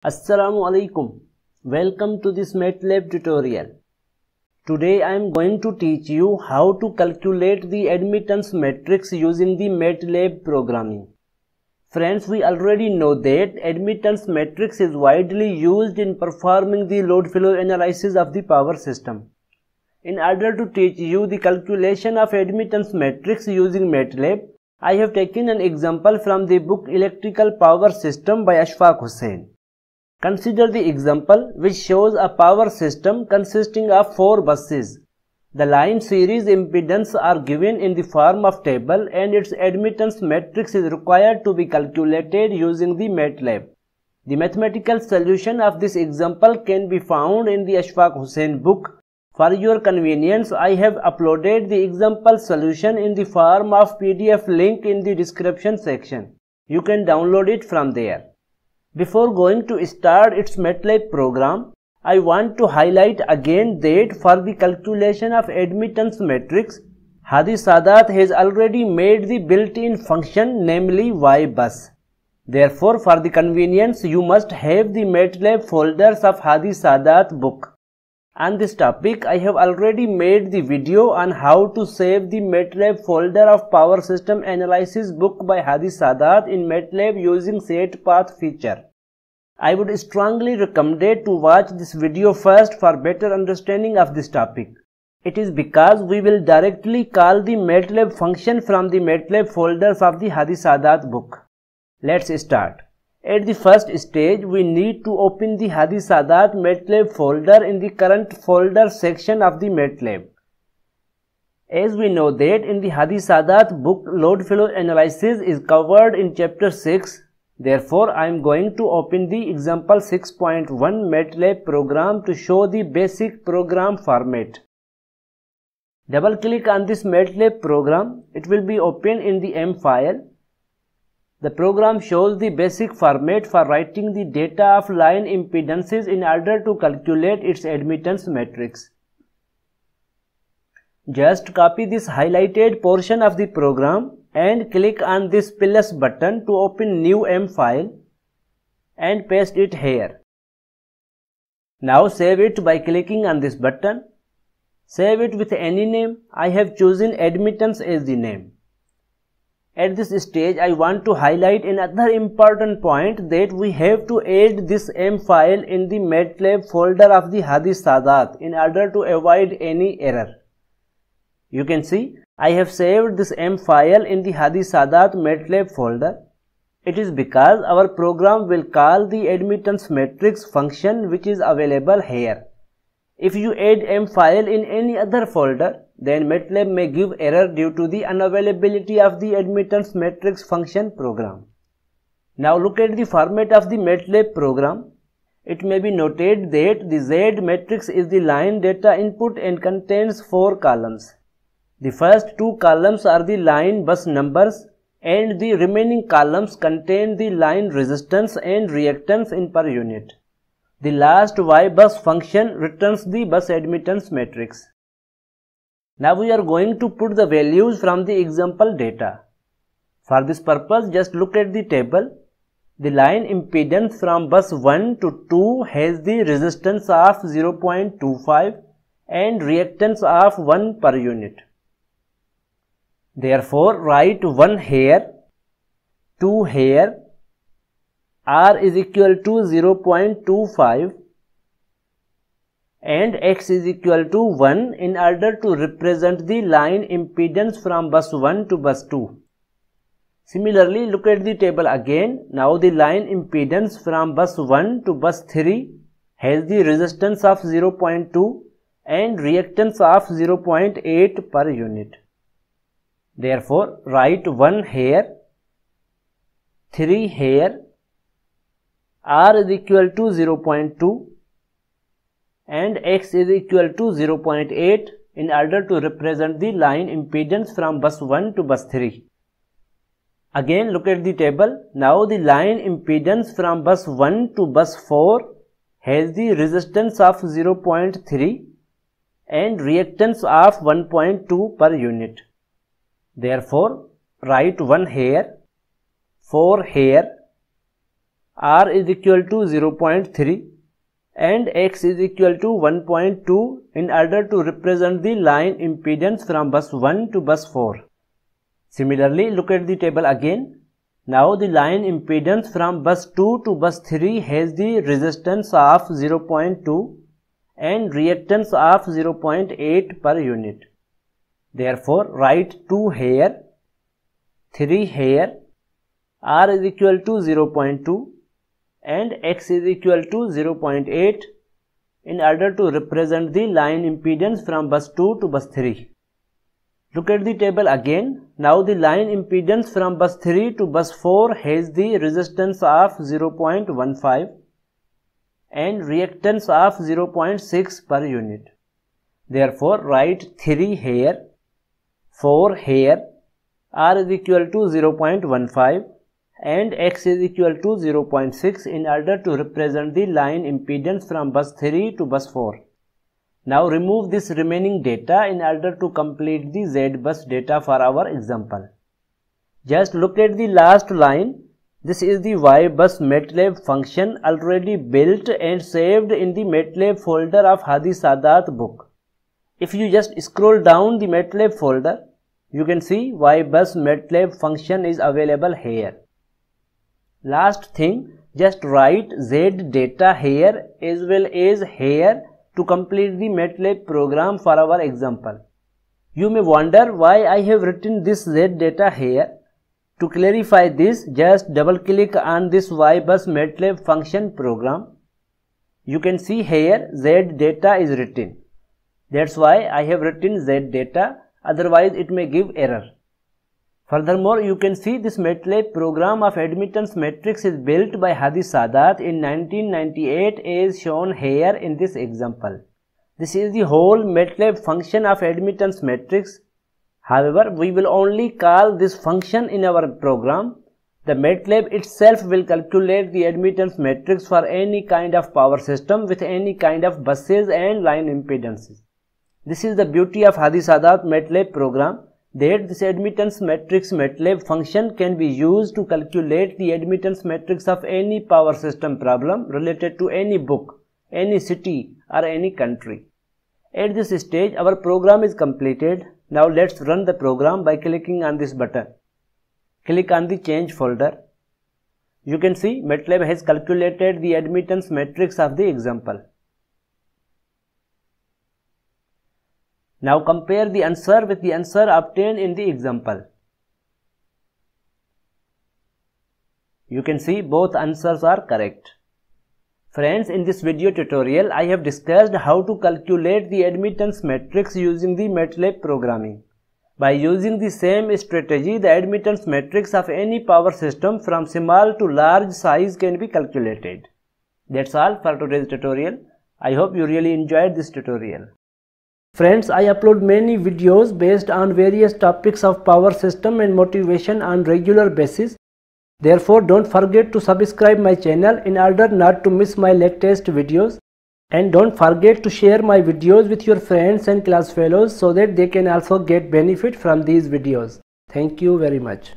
Assalamu alaikum. Welcome to this MATLAB tutorial. Today I am going to teach you how to calculate the admittance matrix using the MATLAB programming. Friends, we already know that admittance matrix is widely used in performing the load flow analysis of the power system. In order to teach you the calculation of admittance matrix using MATLAB, I have taken an example from the book Electrical Power System by Ashfaq Hussain. Consider the example which shows a power system consisting of 4 buses. The line series impedance are given in the form of table and its admittance matrix is required to be calculated using the MATLAB. The mathematical solution of this example can be found in the Ashfaq Hussain book. For your convenience, I have uploaded the example solution in the form of PDF link in the description section. You can download it from there. Before going to start its MATLAB program, I want to highlight again that for the calculation of admittance matrix, Hadi Sadat has already made the built-in function, namely YBus. Therefore, for the convenience, you must have the MATLAB folders of Hadi Sadat book. On this topic, I have already made the video on how to save the MATLAB folder of Power System Analysis book by Hadi Sadat in MATLAB using set path feature. I would strongly recommend to watch this video first for better understanding of this topic. It is because we will directly call the MATLAB function from the MATLAB folders of the Hadi Sadat book. Let's start. At the first stage, we need to open the Hadi Sadat MATLAB folder in the current folder section of the MATLAB. As we know that in the Hadi Sadat book, load flow analysis is covered in chapter 6. Therefore, I am going to open the example 6.1 MATLAB program to show the basic program format. Double click on this MATLAB program. It will be open in the M file. The program shows the basic format for writing the data of line impedances in order to calculate its admittance matrix. Just copy this highlighted portion of the program and click on this plus button to open new M file and paste it here. Now save it by clicking on this button. Save it with any name. I have chosen admittance as the name. At this stage, I want to highlight another important point that we have to add this M file in the MATLAB folder of the Hadi Sadat in order to avoid any error. You can see I have saved this M file in the Hadi Sadat MATLAB folder. It is because our program will call the admittance matrix function which is available here. If you add M file in any other folder, then MATLAB may give error due to the unavailability of the admittance matrix function program. Now look at the format of the MATLAB program. It may be noted that the Z matrix is the line data input and contains 4 columns. The first 2 columns are the line bus numbers and the remaining columns contain the line resistance and reactance in per unit. The last YBus function returns the bus admittance matrix. Now we are going to put the values from the example data. For this purpose, just look at the table. The line impedance from bus 1 to 2 has the resistance of 0.25 and reactance of 1 per unit. Therefore, write 1 here, 2 here, R is equal to 0.25 and X is equal to 1 in order to represent the line impedance from bus 1 to bus 2. Similarly, look at the table again. Now the line impedance from bus 1 to bus 3 has the resistance of 0.2 and reactance of 0.8 per unit. Therefore, write 1 here, 3 here, R is equal to 0.2 and X is equal to 0.8 in order to represent the line impedance from bus 1 to bus 3. Again look at the table. Now the line impedance from bus 1 to bus 4 has the resistance of 0.3 and reactance of 1.2 per unit. Therefore, write 1 here, 4 here, r is equal to 0.3 and x is equal to 1.2 in order to represent the line impedance from bus 1 to bus 4. Similarly, look at the table again. Now the line impedance from bus 2 to bus 3 has the resistance of 0.2 and reactance of 0.8 per unit. Therefore, write 2 here, 3 here, r is equal to 0.2 and x is equal to 0.8 in order to represent the line impedance from bus 2 to bus 3. Look at the table again. Now the line impedance from bus 3 to bus 4 has the resistance of 0.15 and reactance of 0.6 per unit. Therefore, write 3 here, 4 here, r is equal to 0.15 and x is equal to 0.6 in order to represent the line impedance from bus 3 to bus 4. Now remove this remaining data in order to complete the Z-bus data for our example. Just look at the last line. This is the Y-bus MATLAB function already built and saved in the MATLAB folder of Hadi Sadat book. If you just scroll down the MATLAB folder, you can see Y-bus MATLAB function is available here. Last thing, just write Z data here as well as here to complete the MATLAB program for our example. You may wonder why I have written this Z data here. To clarify this, just double click on this Y-bus MATLAB function program. You can see here Z data is written. That's why I have written Z data, otherwise it may give error. Furthermore, you can see this MATLAB program of admittance matrix is built by Hadi Sadat in 1998 as shown here in this example. This is the whole MATLAB function of admittance matrix. However, we will only call this function in our program. The MATLAB itself will calculate the admittance matrix for any kind of power system with any kind of buses and line impedances. This is the beauty of Hadi Sadat MATLAB program, that this admittance matrix MATLAB function can be used to calculate the admittance matrix of any power system problem related to any book, any city or any country. At this stage, our program is completed. Now let's run the program by clicking on this button. Click on the change folder. You can see MATLAB has calculated the admittance matrix of the example. Now compare the answer with the answer obtained in the example. You can see both answers are correct. Friends, in this video tutorial, I have discussed how to calculate the admittance matrix using the MATLAB programming. By using the same strategy, the admittance matrix of any power system from small to large size can be calculated. That's all for today's tutorial. I hope you really enjoyed this tutorial. Friends, I upload many videos based on various topics of power system and motivation on regular basis. Therefore, don't forget to subscribe my channel in order not to miss my latest videos. And don't forget to share my videos with your friends and class fellows so that they can also get benefit from these videos. Thank you very much.